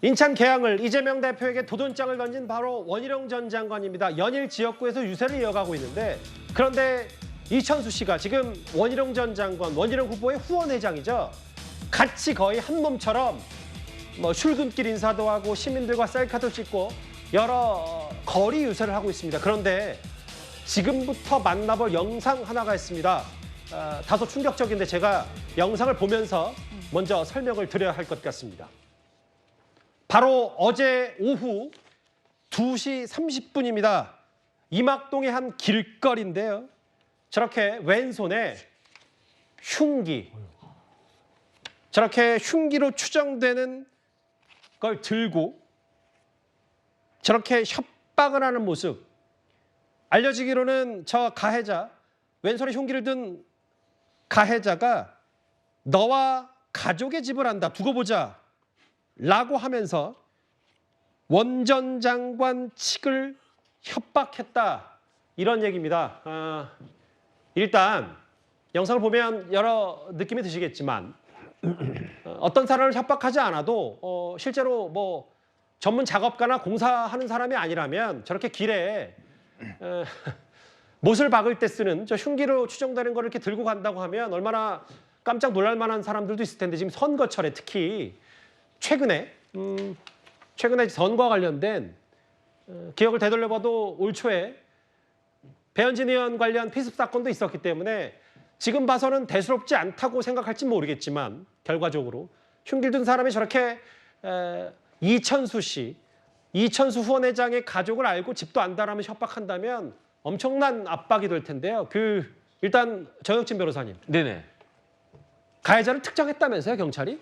인천 계양을 이재명 대표에게 도돈장을 던진 바로 원희룡 전 장관입니다. 연일 지역구에서 유세를 이어가고 있는데 그런데 이천수 씨가 지금 원희룡 전 장관, 원희룡 후보의 후원회장이죠. 같이 거의 한 몸처럼 출근길 인사도 하고 시민들과 셀카도 찍고 여러 거리 유세를 하고 있습니다. 그런데 지금부터 만나볼 영상 하나가 있습니다. 다소 충격적인데 제가 영상을 보면서 먼저 설명을 드려야 할 것 같습니다. 바로 어제 오후 2시 30분입니다. 이막동의 한 길거리인데요. 저렇게 왼손에 흉기, 저렇게 흉기로 추정되는 걸 들고 저렇게 협박을 하는 모습. 알려지기로는 저 가해자, 왼손에 흉기를 든 가해자가 너와 가족의 집을 안다, 두고 보자 라고 하면서 원 전 장관 측을 협박했다, 이런 얘기입니다. 일단 영상을 보면 여러 느낌이 드시겠지만 어떤 사람을 협박하지 않아도 실제로 전문 작업가나 공사하는 사람이 아니라면 저렇게 길에 못을 박을 때 쓰는 저 흉기로 추정되는 걸 이렇게 들고 간다고 하면 얼마나 깜짝 놀랄 만한 사람들도 있을 텐데, 지금 선거철에 특히 최근에 선거와 관련된 기억을 되돌려봐도 올 초에 배현진 의원 관련 피습 사건도 있었기 때문에 지금 봐서는 대수롭지 않다고 생각할지 모르겠지만 결과적으로 흉기를 든 사람이 저렇게 이천수 씨, 이천수 후원회장의 가족을 알고 집도 안다라며 협박한다면 엄청난 압박이 될 텐데요. 일단 정혁진 변호사님. 네네. 가해자를 특정했다면서요, 경찰이?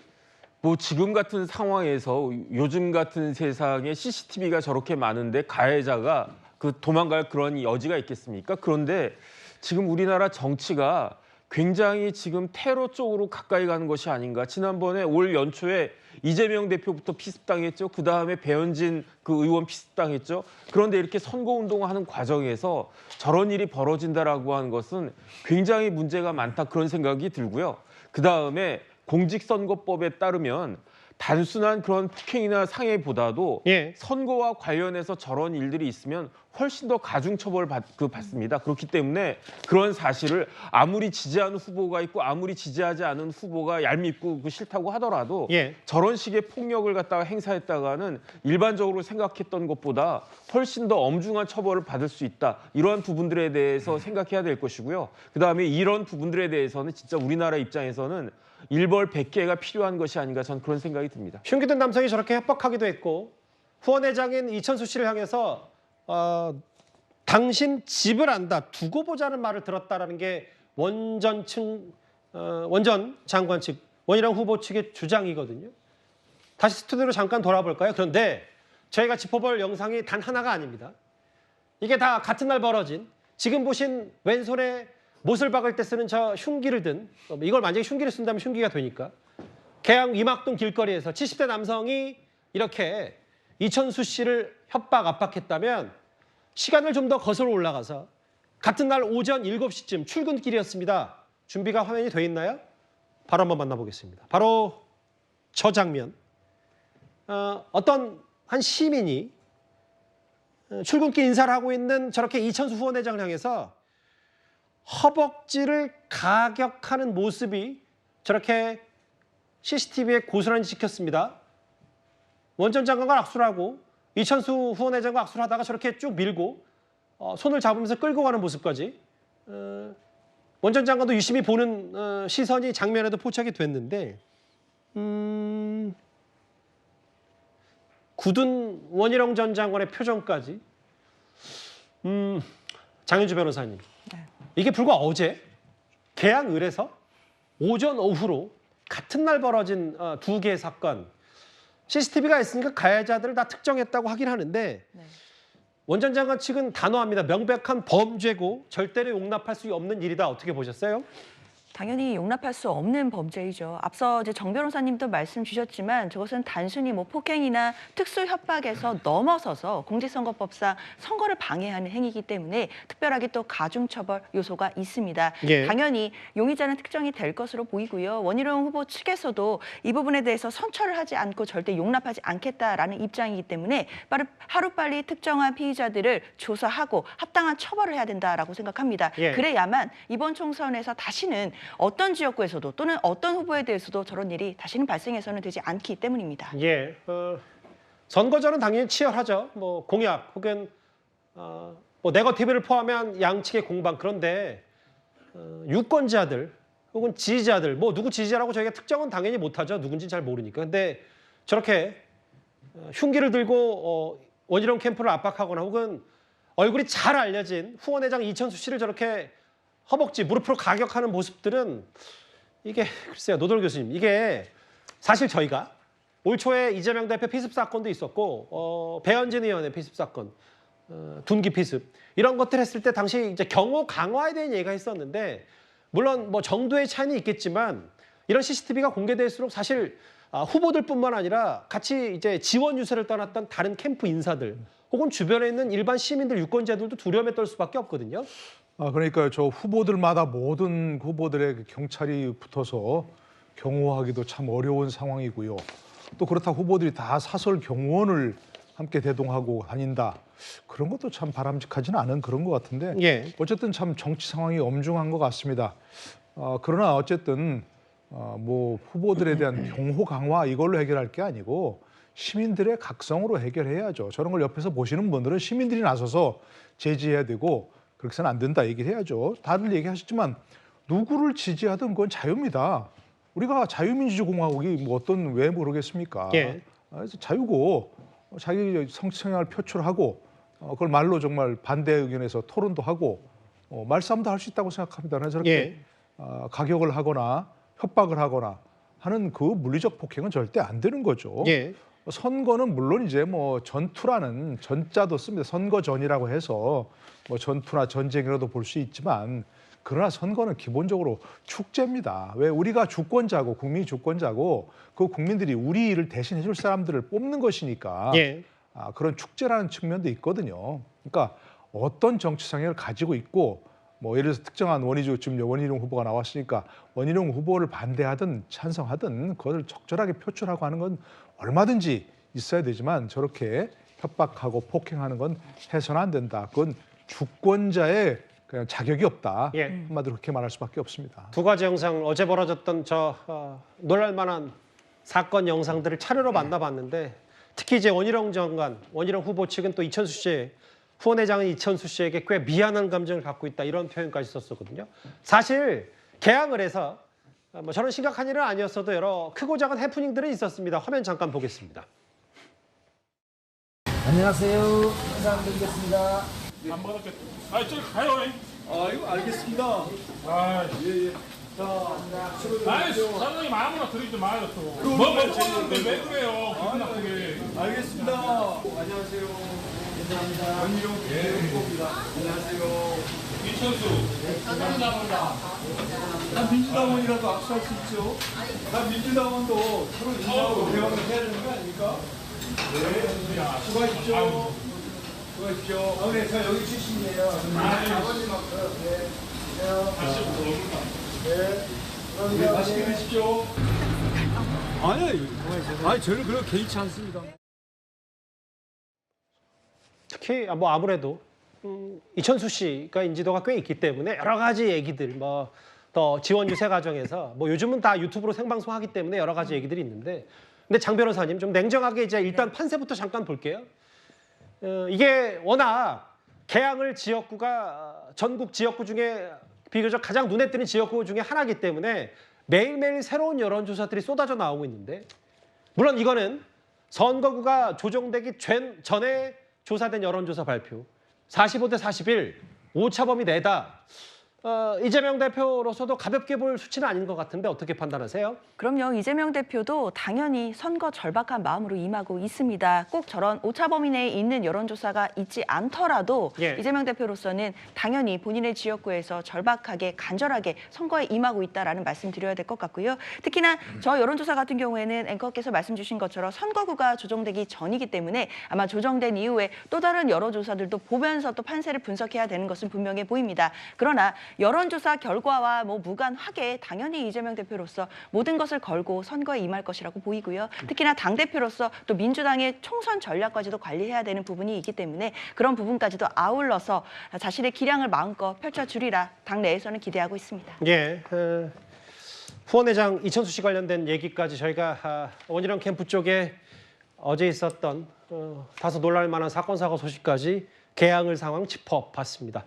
지금 같은 상황에서 요즘 같은 세상에 CCTV가 저렇게 많은데 가해자가 도망갈 그런 여지가 있겠습니까? 그런데 지금 우리나라 정치가 굉장히 지금 테러 쪽으로 가까이 가는 것이 아닌가. 지난번에 올 연초에 이재명 대표부터 피습당했죠. 그다음에 배현진 의원 피습당했죠. 그런데 이렇게 선거운동하는 과정에서 저런 일이 벌어진다라고 하는 것은 굉장히 문제가 많다, 그런 생각이 들고요. 그다음에 공직선거법에 따르면 단순한 그런 폭행이나 상해보다도 선거와 관련해서 저런 일들이 있으면 훨씬 더 가중처벌을 받습니다. 그렇기 때문에 그런 사실을 아무리 지지하는 후보가 있고 아무리 지지하지 않은 후보가 얄밉고 싫다고 하더라도 저런 식의 폭력을 갖다가 행사했다가는 일반적으로 생각했던 것보다 훨씬 더 엄중한 처벌을 받을 수 있다. 이러한 부분들에 대해서 생각해야 될 것이고요. 그다음에 이런 부분들에 대해서는 진짜 우리나라 입장에서는 일벌 100개가 필요한 것이 아닌가, 전 그런 생각이 듭니다. 흉기 든 남성이 저렇게 협박하기도 했고 후원회장인 이천수 씨를 향해서 당신 집을 안다, 두고 보자는 말을 들었다라는 게 원 전 장관 측, 원희룡 후보 측의 주장이거든요. 다시 스튜디오로 잠깐 돌아볼까요? 그런데 저희가 짚어볼 영상이 단 하나가 아닙니다. 이게 다 같은 날 벌어진, 지금 보신 왼손에 못을 박을 때 쓰는 저 흉기를 든, 이걸 만약에 흉기를 쓴다면 흉기가 되니까, 계양 이막동 길거리에서 70대 남성이 이렇게 이천수 씨를 압박했다면 시간을 좀 더 거슬러 올라가서 같은 날 오전 7시쯤 출근길이었습니다. 준비가 화면이 돼 있나요? 바로 한번 만나보겠습니다. 바로 저 장면. 어떤 한 시민이 출근길 인사를 하고 있는 저렇게 이천수 후원회장을 향해서 허벅지를 가격하는 모습이 저렇게 CCTV에 고스란히 찍혔습니다. 원 전 장관과 악수를 하고 이천수 후원회장과 악수를 하다가 저렇게 쭉 밀고 손을 잡으면서 끌고 가는 모습까지, 원 전 장관도 유심히 보는 시선이 장면에도 포착이 됐는데, 굳은 원희룡 전 장관의 표정까지. 장윤주 변호사님. 이게 불과 어제 계양을에서 오전 오후로 같은 날 벌어진 두 개의 사건, CCTV가 있으니까 가해자들을 다 특정했다고 하긴 하는데 원 전 장관 측은 단호합니다. 명백한 범죄고 절대로 용납할 수 없는 일이다. 어떻게 보셨어요? 당연히 용납할 수 없는 범죄이죠. 앞서 이제 정 변호사님도 말씀 주셨지만 저것은 단순히 뭐 폭행이나 특수 협박에서 넘어서서 공직선거법상 선거를 방해하는 행위이기 때문에 특별하게 또 가중처벌 요소가 있습니다. 예. 당연히 용의자는 특정이 될 것으로 보이고요. 원희룡 후보 측에서도 이 부분에 대해서 선처를 하지 않고 절대 용납하지 않겠다라는 입장이기 때문에 하루빨리 특정한 피의자들을 조사하고 합당한 처벌을 해야 된다라고 생각합니다. 예. 그래야만 이번 총선에서 다시는 어떤 지역구에서도 또는 어떤 후보에 대해서도 저런 일이 다시는 발생해서는 되지 않기 때문입니다. 예, 선거전은 당연히 치열하죠. 뭐 공약 혹은 뭐 네거티브를 포함한 양측의 공방. 그런데 유권자들 혹은 지지자들, 뭐 누구 지지자라고 저희가 특정은 당연히 못하죠. 누군지 잘 모르니까. 근데 저렇게 흉기를 들고 원희룡 캠프를 압박하거나 혹은 얼굴이 잘 알려진 후원회장 이천수 씨를 저렇게 허벅지, 무릎으로 가격하는 모습들은 이게 글쎄요, 노돌 교수님, 이게 사실 저희가 올 초에 이재명 대표 피습 사건도 있었고 배현진 의원의 피습 사건, 둔기 피습 이런 것들 했을 때 당시 이제 경호 강화에 대한 얘기가 있었는데 물론 뭐 정도의 차이는 있겠지만 이런 CCTV가 공개될수록 사실 후보들뿐만 아니라 같이 이제 지원 유세를 떠났던 다른 캠프 인사들 혹은 주변에 있는 일반 시민들, 유권자들도 두려움에 떨 수밖에 없거든요. 그러니까 저 후보들마다 모든 후보들의 경찰이 붙어서 경호하기도 참 어려운 상황이고요. 또 그렇다고 후보들이 다 사설 경호원을 함께 대동하고 다닌다. 그런 것도 참 바람직하지는 않은 그런 것 같은데 예. 어쨌든 참 정치 상황이 엄중한 것 같습니다. 그러나 어쨌든 뭐 후보들에 대한 경호 강화 이걸로 해결할 게 아니고 시민들의 각성으로 해결해야죠. 저런 걸 옆에서 보시는 분들은 시민들이 나서서 제지해야 되고 그렇게 해서는 안 된다 얘기를 해야죠. 다들 얘기하셨지만 누구를 지지하든 그건 자유입니다. 우리가 자유민주주의공화국이 뭐 어떤 왜 모르겠습니까? 예. 그래서 자유고 자기 성향을 표출하고 그걸 말로 정말 반대 의견에서 토론도 하고 말싸움도 할 수 있다고 생각합니다. 그래서 저렇게 예. 가격을 하거나 협박을 하거나 하는 그 물리적 폭행은 절대 안 되는 거죠. 예. 선거는 물론 이제 뭐 전투라는 전자도 씁니다. 선거전이라고 해서 뭐 전투나 전쟁이라도 볼 수 있지만 그러나 선거는 기본적으로 축제입니다. 왜 우리가 주권자고 국민이 주권자고 그 국민들이 우리 일을 대신해 줄 사람들을 뽑는 것이니까 예. 그런 축제라는 측면도 있거든요. 그러니까 어떤 정치 성향을 가지고 있고 뭐 예를 들어서 특정한 지금 원희룡 후보가 나왔으니까 원희룡 후보를 반대하든 찬성하든 그것을 적절하게 표출하고 하는 건 얼마든지 있어야 되지만 저렇게 협박하고 폭행하는 건 해서는 안 된다. 그건 주권자의 그냥 자격이 없다. 예. 한마디로 그렇게 말할 수밖에 없습니다. 두 가지 영상 어제 벌어졌던 놀랄만한 사건 영상들을 차례로 만나봤는데 특히 이제 원희룡 후보 측은 또 이천수 씨의 후원회장은 이천수 씨에게 꽤 미안한 감정을 갖고 있다 이런 표현까지 썼었거든요. 사실 개항을 해서 뭐 저런 심각한 일은 아니었어도 여러 크고 작은 해프닝들은 있었습니다. 화면 잠깐 보겠습니다. 안녕하세요. 인사드리겠습니다. 안 받았겠다. 저기 가요. 이거 알겠습니다. 예. 사장님 아무나 드리지 마요 또. 뭐 먹었는데 왜 그래요? 기분 나쁘게. 알겠습니다. 안녕하세요. 인사합니다. 원희룡 후보입니다. 안녕하세요. 이천수. 난 민주당원이라도 악수할 수 있죠. 난 민주당원도 서로 인사하고 대화를 해야 되는 거 아닙니까? 네. 수고하십시오. 수고하십시오. 네, 저 여기 출신이에요. 아버님하고. 네. 네. 그럼 맛있게 드십시오. 아니 저는 그런 개의치 않습니다. 특히 뭐 아무래도 이천수 씨가 인지도가 꽤 있기 때문에 여러 가지 얘기들 뭐 더 지원 유세 과정에서 뭐 요즘은 다 유튜브로 생방송하기 때문에 여러 가지 얘기들이 있는데 근데 장 변호사님 좀 냉정하게 이제 일단 판세부터 잠깐 볼게요. 이게 워낙 개항을 지역구가 전국 지역구 중에 비교적 가장 눈에 띄는 지역구 중에 하나이기 때문에 매일매일 새로운 여론조사들이 쏟아져 나오고 있는데 물론 이거는 선거구가 조정되기 전에 조사된 여론조사 발표 45대 41 오차범위 내다 이재명 대표로서도 가볍게 볼 수치는 아닌 것 같은데 어떻게 판단하세요? 그럼요. 이재명 대표도 당연히 선거 절박한 마음으로 임하고 있습니다. 꼭 저런 오차 범위 내에 있는 여론조사가 있지 않더라도 예. 이재명 대표로서는 당연히 본인의 지역구에서 절박하게 간절하게 선거에 임하고 있다라는 말씀 드려야 될 것 같고요. 특히나 저 여론조사 같은 경우에는 앵커께서 말씀 주신 것처럼 선거구가 조정되기 전이기 때문에 아마 조정된 이후에 또 다른 여론조사들도 보면서 또 판세를 분석해야 되는 것은 분명해 보입니다. 그러나 여론조사 결과와 무관하게 당연히 이재명 대표로서 모든 것을 걸고 선거에 임할 것이라고 보이고요. 특히나 당대표로서 또 민주당의 총선 전략까지도 관리해야 되는 부분이 있기 때문에 그런 부분까지도 아울러서 자신의 기량을 마음껏 펼쳐주리라 당내에서는 기대하고 있습니다. 예. 후원회장 이천수 씨 관련된 얘기까지 저희가 원희룡 캠프 쪽에 어제 있었던 다소 놀랄 만한 사건 사고 소식까지 개항을 상황 짚어봤습니다.